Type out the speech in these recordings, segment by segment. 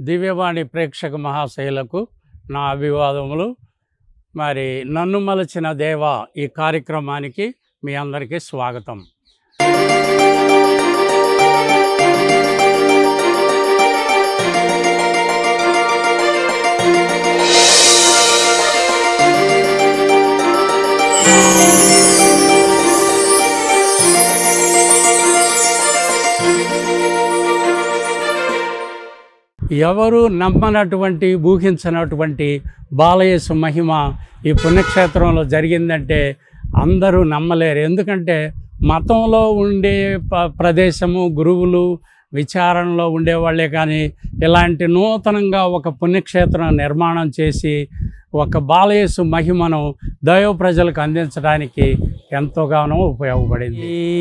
దివ్యవాణి ప్రేక్షక మహాశయులకు నా అభివాదములు. మరి నన్ను మలచిన దేవా ఈ కార్యక్రమానికి మీ అందరికీ స్వాగతం. ఎవరు నమ్మనటువంటి ఊహించినటువంటి బాలయేసు మహిమ ఈ పుణ్యక్షేత్రంలో జరిగిందంటే అందరూ నమ్మలేరు. ఎందుకంటే మతంలో ఉండే ప్రదేశము, గురువులు విచారణలో ఉండేవాళ్ళే కానీ ఇలాంటి నూతనంగా ఒక పుణ్యక్షేత్రం నిర్మాణం చేసి ఒక బాలయేసు మహిమను దైవ ప్రజలకు అందించడానికి ఎంతోగానో ఉపయోగపడింది. ఈ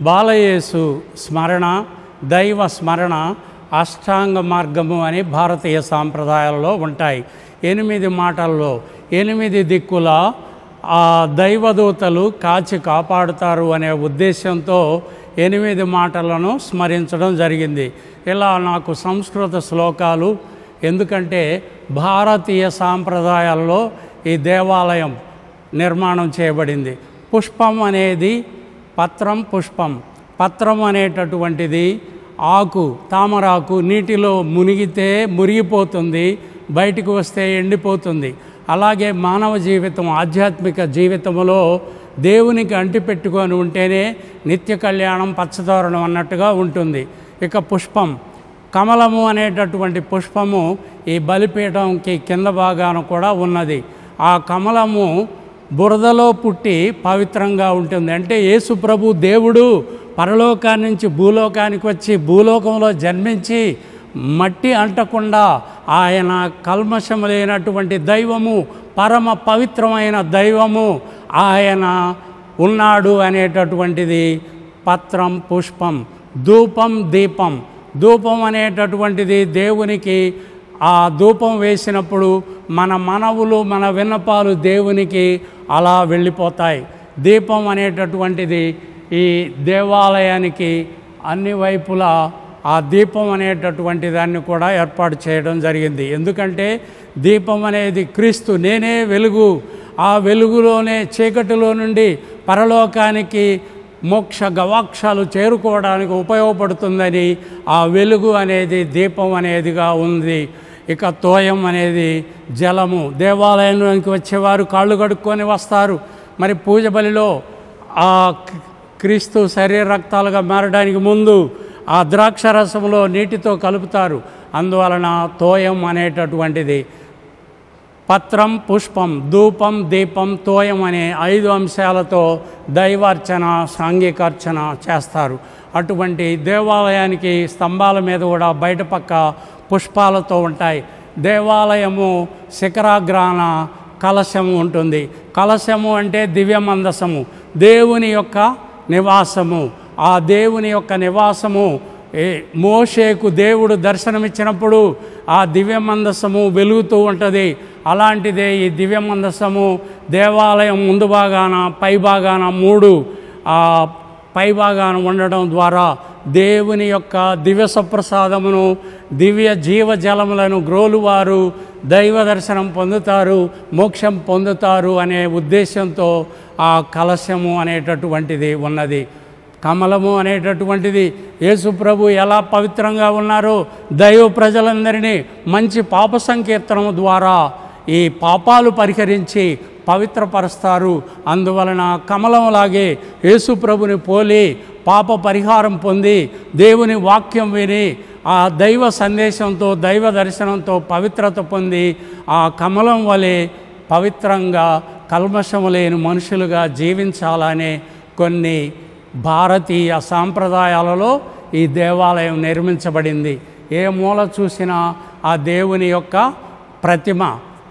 బాలయేసు స్మరణ, దైవ స్మరణ అష్టాంగ మార్గము అని భారతీయ సాంప్రదాయాలలో ఉంటాయి. 8 మాటల్లో 8 దిక్కుల ఆ దైవదూతలు కాచి కాపాడుతారు అనే ఉద్దేశంతో 8 మాటలను స్మరించడం జరిగింది. ఇలా నాకు సంస్కృత శ్లోకాలు, ఎందుకంటే భారతీయ సాంప్రదాయాల్లో ఈ దేవాలయం నిర్మాణం చేయబడింది. పుష్పం అనేది పత్రం, పుష్పం. పత్రం అనేటటువంటిది ఆకు, తామరాకు నీటిలో మునిగితే మురిగిపోతుంది, బయటికి వస్తే ఎండిపోతుంది. అలాగే మానవ జీవితం, ఆధ్యాత్మిక జీవితంలో దేవునికి అంటిపెట్టుకొని ఉంటేనే నిత్య కళ్యాణం, పచ్చతోరణం అన్నట్టుగా ఉంటుంది. ఇక పుష్పం, కమలము అనేటటువంటి పుష్పము ఈ బలిపీఠంకి కింద భాగాన కూడా ఉన్నది. ఆ కమలము బురదలో పుట్టి పవిత్రంగా ఉంటుంది. అంటే యేసు ప్రభు దేవుడు పరలోకాన్ని నుంచి భూలోకానికి వచ్చి భూలోకంలో జన్మించి మట్టి అంటకుండా ఆయన కల్మషం లేనటువంటి దైవము, పరమ పవిత్రమైన దైవము ఆయన ఉన్నాడు అనేటటువంటిది పత్రం, పుష్పం. ధూపం, దీపం. ధూపం అనేటటువంటిది దేవునికి ఆ ధూపం వేసినప్పుడు మన మనవులు, మన విన్నపాలు దేవునికి అలా వెళ్ళిపోతాయి. దీపం అనేటటువంటిది ఈ దేవాలయానికి అన్ని వైపులా ఆ దీపం అనేటటువంటి దాన్ని కూడా ఏర్పాటు చేయడం జరిగింది. ఎందుకంటే దీపం అనేది క్రీస్తు, నేనే వెలుగు, ఆ వెలుగులోనే చీకటిలో నుండి పరలోకానికి మోక్ష గవాక్షాలు చేరుకోవడానికి ఉపయోగపడుతుందని ఆ వెలుగు అనేది దీపం అనేదిగా ఉంది. ఇక తోయం అనేది జలము. దేవాలయంలోనికి వచ్చేవారు కాళ్ళు కడుక్కొని వస్తారు. మరి పూజ బలిలో ఆ క్రీస్తు శరీర రక్తాలుగా మారడానికి ముందు ఆ ద్రాక్ష రసంలో నీటితో కలుపుతారు. అందువలన తోయం అనేటటువంటిది పత్రం, పుష్పం, ధూపం, దీపం, తోయం అనే 5 అంశాలతో దైవార్చన, సాంఘికార్చన చేస్తారు. అటువంటి దేవాలయానికి స్తంభాల మీద కూడా బయట పక్క పుష్పాలతో ఉంటాయి. దేవాలయము శిఖరాగ్రాన కలశము ఉంటుంది. కలశము అంటే దివ్య మందసము, దేవుని యొక్క నివాసము. ఆ దేవుని యొక్క నివాసము మోషేకు దేవుడు దర్శనమిచ్చినప్పుడు ఆ దివ్య మందసము వెలుగుతూ ఉంటుంది. అలాంటిదే ఈ దివ్య మందసము దేవాలయం ముందు భాగాన, పై భాగాన 3 పై భాగాన ఉండడం ద్వారా దేవుని యొక్క దివ్య సప్రసాదమును, దివ్య జీవజలములను గ్రోలువారు దైవ దర్శనం పొందుతారు, మోక్షం పొందుతారు అనే ఉద్దేశంతో ఆ కలశము అనేటటువంటిది ఉన్నది. కమలము అనేటటువంటిది యేసు ప్రభు ఎలా పవిత్రంగా ఉన్నారో దైవ ప్రజలందరినీ మంచి పాప సంకీర్తనము ద్వారా ఈ పాపాలు పరిహరించి పవిత్రపరుస్తారు. అందువలన కమలంలాగే యేసు ప్రభుని పోలి పాప పరిహారం పొంది దేవుని వాక్యం విని ఆ దైవ సందేశంతో, దైవ దర్శనంతో పవిత్రత పొంది ఆ కమలం వలె పవిత్రంగా కల్మషము లేని మనుషులుగా జీవించాలనే కొన్ని భారతీయ సాంప్రదాయాలలో ఈ దేవాలయం నిర్మించబడింది. ఏ మూల చూసినా ఆ దేవుని యొక్క ప్రతిమ,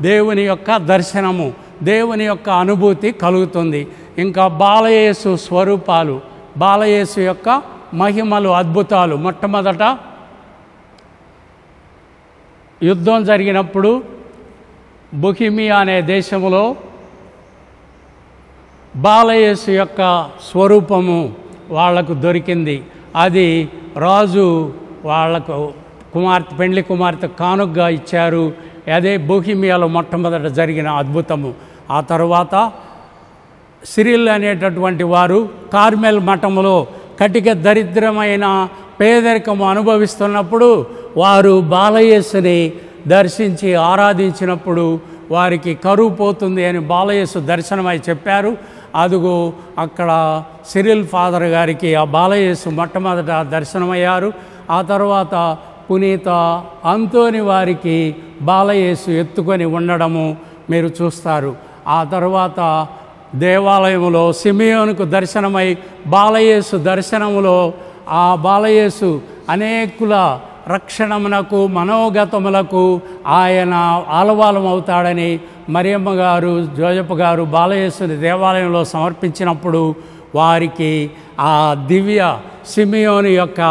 దేవుని యొక్క దర్శనము, దేవుని యొక్క అనుభూతి కలుగుతుంది. ఇంకా బాలయేసు స్వరూపాలు, బాలయేసు యొక్క మహిమలు, అద్భుతాలు. మొట్టమొదట యుద్ధం జరిగినప్పుడు బొహిమియా అనే దేశంలో బాలయేసు యొక్క స్వరూపము వాళ్లకు దొరికింది. అది రాజు వాళ్లకు పెండ్లి కుమార్తె కానుకగా ఇచ్చారు. అదే బోహిమియాలో మొట్టమొదట జరిగిన అద్భుతము. ఆ తరువాత సిరిల్ అనేటటువంటి వారు కార్మెల్ మఠములో కటిక దరిద్రమైన పేదరికము అనుభవిస్తున్నప్పుడు వారు బాలయేసుని దర్శించి ఆరాధించినప్పుడు వారికి కరువు పోతుంది అని బాలయేసు దర్శనమై చెప్పారు. అదుగో అక్కడ సిరిల్ ఫాదర్ గారికి ఆ బాలయేసు మొట్టమొదట దర్శనమయ్యారు. ఆ తర్వాత పునీత అంతోని వారికి బాలయేసు ఎత్తుకొని ఉండడము మీరు చూస్తారు. ఆ తర్వాత దేవాలయంలో సిమియోనుకు దర్శనమై బాలయేసు దర్శనములో ఆ బాలయేసు అనేకుల రక్షణమునకు మనోగతములకు ఆయన ఆలవాలం అవుతాడని మరియమ్మ గారు జోజప్ప గారు బాలయేసుని దేవాలయంలో సమర్పించినప్పుడు వారికి ఆ దివ్య సిమియోను యొక్క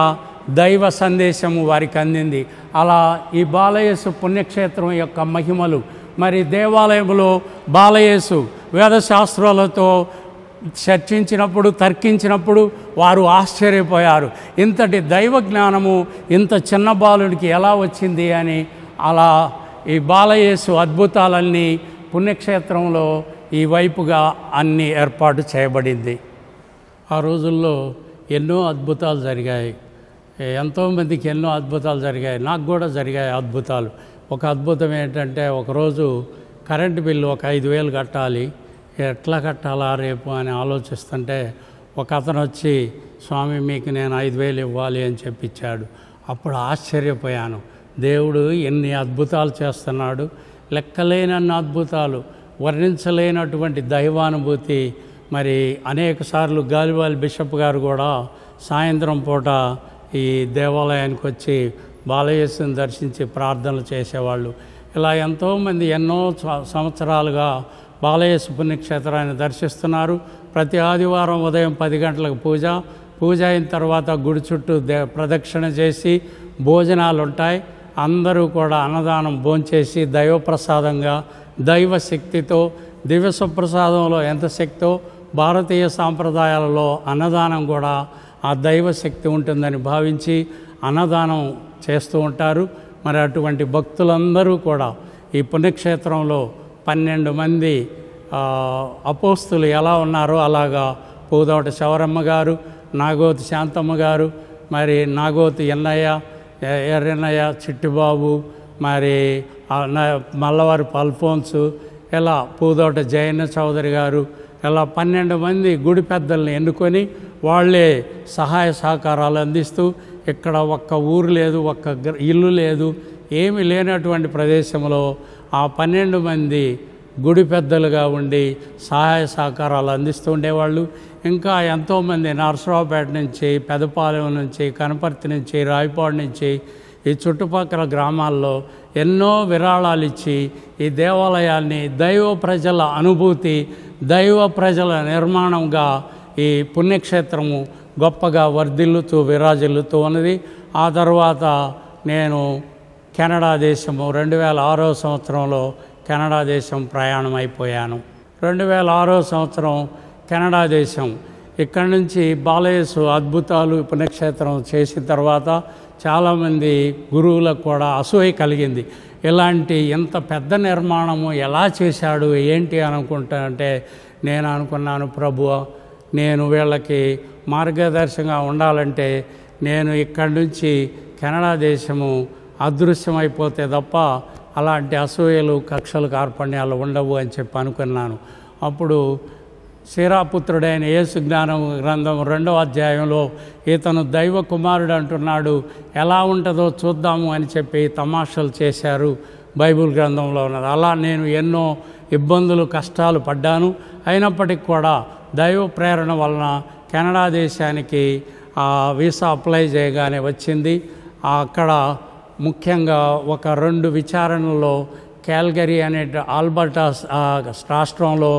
దైవ సందేశము వారికి అందింది. అలా ఈ బాలయేసు పుణ్యక్షేత్రం యొక్క మహిమలు మరి దేవాలయంలో బాలయేసు వేదశాస్త్రాలతో చర్చించినప్పుడు తర్కించినప్పుడు వారు ఆశ్చర్యపోయారు. ఇంతటి దైవ జ్ఞానము ఇంత చిన్న బాలుడికి ఎలా వచ్చింది అని. అలా ఈ బాలయేసు అద్భుతాలన్నీ పుణ్యక్షేత్రంలో ఈ వైపుగా అన్నీ ఏర్పాటు చేయబడింది. ఆ రోజుల్లో ఎన్నో అద్భుతాలు జరిగాయి. ఎంతోమందికి ఎన్నో అద్భుతాలు జరిగాయి. నాకు కూడా జరిగాయి అద్భుతాలు. ఒక అద్భుతం ఏంటంటే, ఒకరోజు కరెంటు బిల్లు ఒక 5,000 కట్టాలి. ఎట్లా కట్టాలా రేపు అని ఆలోచిస్తుంటే ఒక అతను వచ్చి, స్వామి మీకు నేను 5,000 ఇవ్వాలి అని చెప్పించాడు. అప్పుడు ఆశ్చర్యపోయాను. దేవుడు ఎన్ని అద్భుతాలు చేస్తున్నాడు, లెక్కలేనన్ని అద్భుతాలు, వర్ణించలేనటువంటి దైవానుభూతి. మరి అనేక సార్లు గాలివాల్ బిషప్ గారు కూడా సాయంత్రం పూట ఈ దేవాలయానికి వచ్చి బాలయేసుని దర్శించి ప్రార్థనలు చేసేవాళ్ళు. ఇలా ఎంతోమంది ఎన్నో సంవత్సరాలుగా బాలయేసు పుణ్యక్షేత్రాన్ని దర్శిస్తున్నారు. ప్రతి ఆదివారం ఉదయం 10 గంటలకు పూజ అయిన తర్వాత గుడి చుట్టూ ప్రదక్షిణ చేసి భోజనాలు ఉంటాయి. అందరూ కూడా అన్నదానం భోంచేసి దైవప్రసాదంగా దైవ శక్తితో, దివ్య సుప్రసాదంలో ఎంత శక్తో భారతీయ సాంప్రదాయాలలో అన్నదానం కూడా ఆ దైవ శక్తి ఉంటుందని భావించి అన్నదానం చేస్తూ ఉంటారు. మరి అటువంటి భక్తులందరూ కూడా ఈ పుణ్యక్షేత్రంలో 12 మంది అపోస్తులు ఎలా ఉన్నారో అలాగా పూదోట శవరమ్మ గారు, నాగోతి శాంతమ్మ గారు, మరి నాగోతి ఎర్రన్నయ్య, చిట్టిబాబు, మరి మల్లవారి అల్ఫోన్సు, ఇలా పూదోట జయన్న చౌదరి గారు, ఇలా 12 మంది గుడి పెద్దల్ని ఎన్నుకొని వాళ్ళే సహాయ సహకారాలు అందిస్తూ, ఇక్కడ ఒక్క ఊరు లేదు, ఒక్క ఇల్లు లేదు, ఏమీ లేనటువంటి ప్రదేశంలో ఆ 12 మంది గుడి పెద్దలుగా ఉండి సహాయ సహకారాలు అందిస్తూ ఉండేవాళ్ళు. ఇంకా ఎంతోమంది నరసరావుపేట నుంచి, పెదపాలెం నుంచి, కనపర్తి నుంచి, రాయపాడు నుంచి ఈ చుట్టుపక్కల గ్రామాల్లో ఎన్నో విరాళాలు ఇచ్చి ఈ దేవాలయాన్ని దైవ ప్రజల అనుభూతి, దైవ ప్రజల నిర్మాణంగా ఈ పుణ్యక్షేత్రము గొప్పగా వర్ధిల్లుతూ విరాజిల్లుతూ ఉన్నది. ఆ తర్వాత నేను కెనడా దేశము 2006వ సంవత్సరంలో కెనడా దేశం ప్రయాణం అయిపోయాను. 2006వ సంవత్సరం కెనడా దేశం, ఇక్కడి నుంచి బాలయేసు అద్భుతాలు పుణ్యక్షేత్రం చేసిన తర్వాత చాలామంది గురువులకు కూడా అసూయ కలిగింది. ఇలాంటి ఇంత పెద్ద నిర్మాణము ఎలా చేశాడు ఏంటి అనుకుంటానంటే, నేను అనుకున్నాను, ప్రభువా నేను వీళ్ళకి మార్గదర్శకంగా ఉండాలంటే నేను ఇక్కడి నుంచి కెనడా దేశము అదృశ్యమైపోతే తప్ప అలాంటి అసూయలు, కక్షలు, కార్పణ్యాలు ఉండవు అని చెప్పి అనుకున్నాను. అప్పుడు శిరాపుత్రుడైన యేసు జ్ఞానం గ్రంథం 2వ అధ్యాయంలో ఇతను దైవ కుమారుడు అంటున్నాడు, ఎలా ఉంటుందో చూద్దాము అని చెప్పి తమాషాలు చేశారు బైబిల్ గ్రంథంలో ఉన్నది. అలా నేను ఎన్నో ఇబ్బందులు, కష్టాలు పడ్డాను. అయినప్పటికీ కూడా దైవ ప్రేరణ వలన కెనడా దేశానికి వీసా అప్లై చేయగానే వచ్చింది. అక్కడ ముఖ్యంగా ఒక 2 విచారణలో క్యాల్గరీ అనే ఆల్బర్టా రాష్ట్రంలో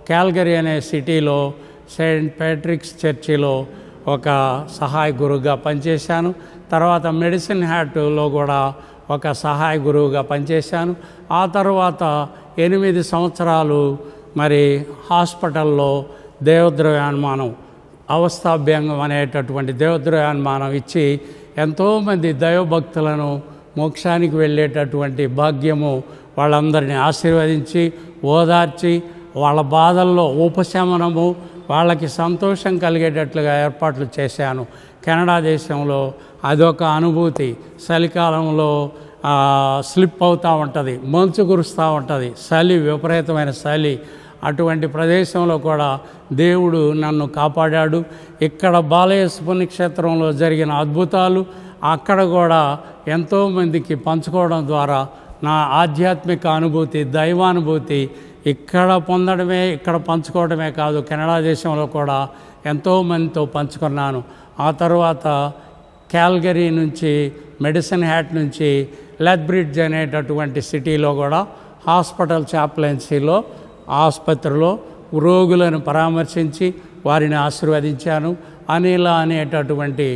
క్యాల్గరీ అనే సిటీలో సెయింట్ ప్యాట్రిక్స్ చర్చిలో ఒక సహాయ గురువుగా పనిచేశాను. తర్వాత మెడిసిన్ హ్యాట్లో కూడా ఒక సహాయ గురువుగా పనిచేశాను. ఆ తర్వాత 8 సంవత్సరాలు మరి హాస్పిటల్లో దేవద్రవ్యాన్మానం, అవస్థాభ్యంగం అనేటటువంటి దేవద్రవ్యాన్మానం ఇచ్చి ఎంతోమంది దైవభక్తులను మోక్షానికి వెళ్ళేటటువంటి భాగ్యము వాళ్ళందరినీ ఆశీర్వదించి ఓదార్చి వాళ్ళ బాధల్లో ఉపశమనము వాళ్ళకి సంతోషం కలిగేటట్లుగా ఏర్పాట్లు చేశాను. కెనడా దేశంలో అదొక అనుభూతి. చలికాలంలో స్లిప్ అవుతూ ఉంటుంది, మంచు కురుస్తూ ఉంటుంది, చలి, విపరీతమైన చలి. అటువంటి ప్రదేశంలో కూడా దేవుడు నన్ను కాపాడాడు. ఇక్కడ బాలయేసు పుణ్యక్షేత్రంలో జరిగిన అద్భుతాలు అక్కడ కూడా ఎంతోమందికి పంచుకోవడం ద్వారా నా ఆధ్యాత్మిక అనుభూతి, దైవానుభూతి ఇక్కడ పొందడమే, ఇక్కడ పంచుకోవడమే కాదు, కెనడా దేశంలో కూడా ఎంతోమందితో పంచుకున్నాను. ఆ తర్వాత క్యాల్గరీ నుంచి, మెడిసిన్ హ్యాట్ నుంచి లెత్బ్రిడ్జ్ అనేటటువంటి సిటీలో కూడా హాస్పిటల్ చాప్లెన్సీలో ఆసుపత్రిలో రోగులను పరామర్శించి వారిని ఆశీర్వదించాను. అనిల అనేటటువంటి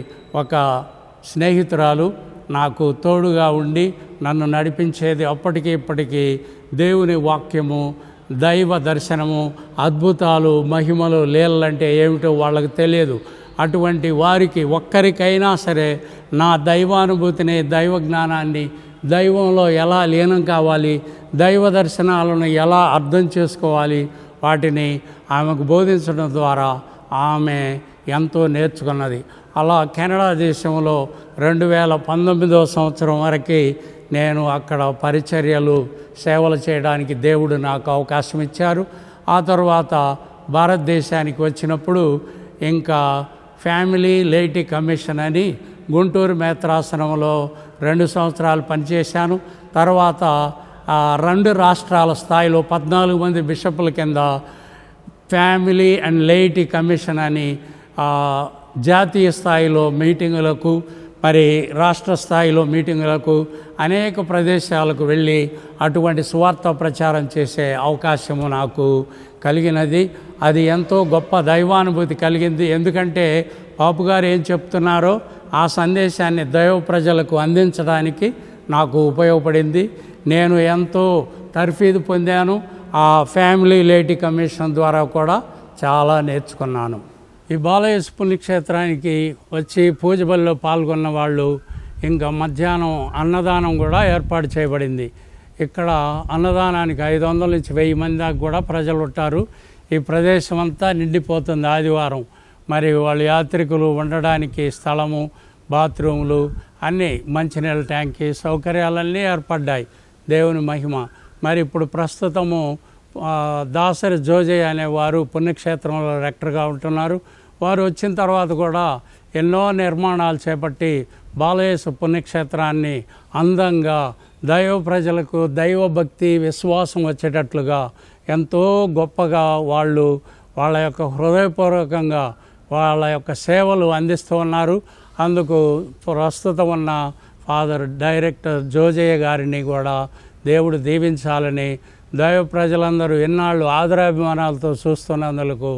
ఒక స్నేహితురాలు నాకు తోడుగా ఉండి నన్ను నడిపించేది. అప్పటికి ఇప్పటికీ దేవుని వాక్యము, దైవ దర్శనము, అద్భుతాలు, మహిమలు, లీలలంటే ఏమిటో వాళ్ళకి తెలియదు. అటువంటి వారికి ఒక్కరికైనా సరే నా దైవానుభూతిని, దైవ జ్ఞానాన్ని, దైవంలో ఎలా లీనం కావాలి, దైవ దర్శనాలను ఎలా అర్థం చేసుకోవాలి, వాటిని ఆమెకు బోధించడం ద్వారా ఆమె ఎంతో నేర్చుకున్నది. అలా కెనడా దేశంలో 2019వ సంవత్సరం వరకు నేను అక్కడ పరిచర్యలు, సేవలు చేయడానికి దేవుడు నాకు అవకాశం ఇచ్చారు. ఆ తర్వాత భారతదేశానికి వచ్చినప్పుడు ఇంకా ఫ్యామిలీ లేటీ కమిషన్ అని గుంటూరు మేత్రాసనంలో 2 సంవత్సరాలు పనిచేశాను. తర్వాత 2 రాష్ట్రాల స్థాయిలో 14 మంది బిషపుల కింద ఫ్యామిలీ అండ్ లేటీ కమిషన్ అని జాతీయ స్థాయిలో మీటింగులకు, మరి రాష్ట్ర స్థాయిలో మీటింగులకు, అనేక ప్రదేశాలకు వెళ్ళి అటువంటి సువార్త ప్రచారం చేసే అవకాశము నాకు కలిగినది. అది ఎంతో గొప్ప దైవానుభూతి కలిగింది. ఎందుకంటే పాపుగారు ఏం చెప్తున్నారో ఆ సందేశాన్ని దైవ ప్రజలకు అందించడానికి నాకు ఉపయోగపడింది. నేను ఎంతో తర్ఫీదు పొందాను. ఆ ఫ్యామిలీ లేటీ కమిషన్ ద్వారా కూడా చాలా నేర్చుకున్నాను. ఈ బాలయేసు పుణ్యక్షేత్రానికి వచ్చి పూజ బలిలో పాల్గొన్న వాళ్ళు ఇంకా మధ్యాహ్నం అన్నదానం కూడా ఏర్పాటు చేయబడింది. ఇక్కడ అన్నదానానికి 500 నుంచి 1000 మంది దాకా కూడా ప్రజలు ఉంటారు. ఈ ప్రదేశం అంతా నిండిపోతుంది ఆదివారం. మరి వాళ్ళ యాత్రికులు ఉండడానికి స్థలము, బాత్రూములు, అన్నీ, మంచినీళ్ళ ట్యాంకీ సౌకర్యాలన్నీ ఏర్పడ్డాయి. దేవుని మహిమ. మరి ఇప్పుడు ప్రస్తుతము దాసరి జోజయ్య అనేవారు పుణ్యక్షేత్రంలో రెక్టర్గా ఉంటున్నారు. వారు వచ్చిన తర్వాత కూడా ఎన్నో నిర్మాణాలు చేపట్టి బాలయేసు పుణ్యక్షేత్రాన్ని అందంగా దైవ ప్రజలకు దైవభక్తి, విశ్వాసం వచ్చేటట్లుగా ఎంతో గొప్పగా వాళ్ళు వాళ్ళ యొక్క హృదయపూర్వకంగా వాళ్ళ యొక్క సేవలు అందిస్తూ ఉన్నారు. అందుకు ప్రస్తుతం ఉన్న ఫాదర్ డైరెక్టర్ జోజయ్య గారిని కూడా దేవుడు దీవించాలని, దైవ ప్రజలందరూ ఎన్నాళ్ళు ఆదరాభిమానాలతో చూస్తున్నందుకు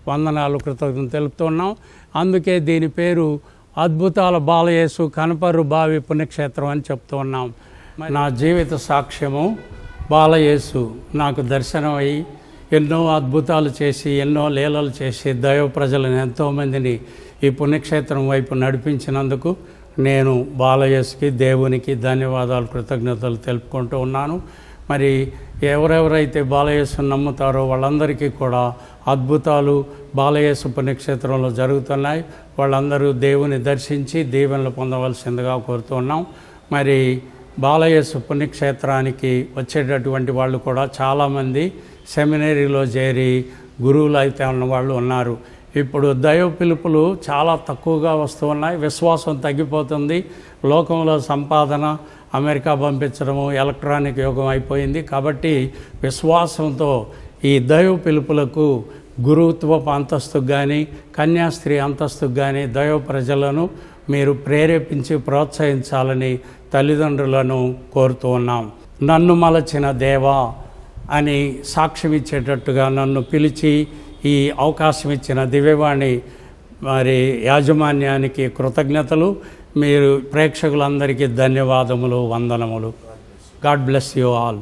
వందనాలు, కృతజ్ఞతలు తెలుపుతున్నాం. అందుకే దీని పేరు అద్భుతాల బాలయేసు కనపర్రు బావి పుణ్యక్షేత్రం అని చెప్తూ ఉన్నాం. నా జీవిత సాక్ష్యము, బాలయేసు నాకు దర్శనమై ఎన్నో అద్భుతాలు చేసి, ఎన్నో లీలలు చేసి దైవ ప్రజలను ఎంతోమందిని ఈ పుణ్యక్షేత్రం వైపు నడిపించినందుకు నేను బాలయేసుకి, దేవునికి ధన్యవాదాలు, కృతజ్ఞతలు తెలుపుకుంటూ ఉన్నాను. మరి ఎవరెవరైతే బాలయేసుని నమ్ముతారో వాళ్ళందరికీ కూడా అద్భుతాలు బాలయేసు పుణ్యక్షేత్రంలో జరుగుతున్నాయి. వాళ్ళందరూ దేవుని దర్శించి దీవెనలు పొందవలసిందిగా కోరుతున్నాం. మరి బాలయేసు పుణ్యక్షేత్రానికి వచ్చేటటువంటి వాళ్ళు కూడా చాలామంది సెమినరీలో చేరి గురువులు అయితే ఉన్న వాళ్ళు ఉన్నారు. ఇప్పుడు దైవ పిలుపులు చాలా తక్కువగా వస్తూ ఉన్నాయి. విశ్వాసం తగ్గిపోతుంది. లోకంలో సంపాదన, అమెరికా పంపించడము, ఎలక్ట్రానిక్ యుగం అయిపోయింది. కాబట్టి విశ్వాసంతో ఈ దైవ పిలుపులకు, గురుత్వపు అంతస్తుకు కానీ, కన్యాస్త్రీ అంతస్తుకు కానీ దైవ ప్రజలను మీరు ప్రేరేపించి ప్రోత్సహించాలని తల్లిదండ్రులను కోరుతూ ఉన్నాం. నన్ను మలచిన దేవా అని సాక్ష్యం ఇచ్చేటట్టుగా నన్ను పిలిచి ఈ అవకాశం ఇచ్చిన దివ్యవాణి మరి యాజమాన్యానికి కృతజ్ఞతలు. మీరు ప్రేక్షకులందరికీ ధన్యవాదములు, వందనములు. God bless you all.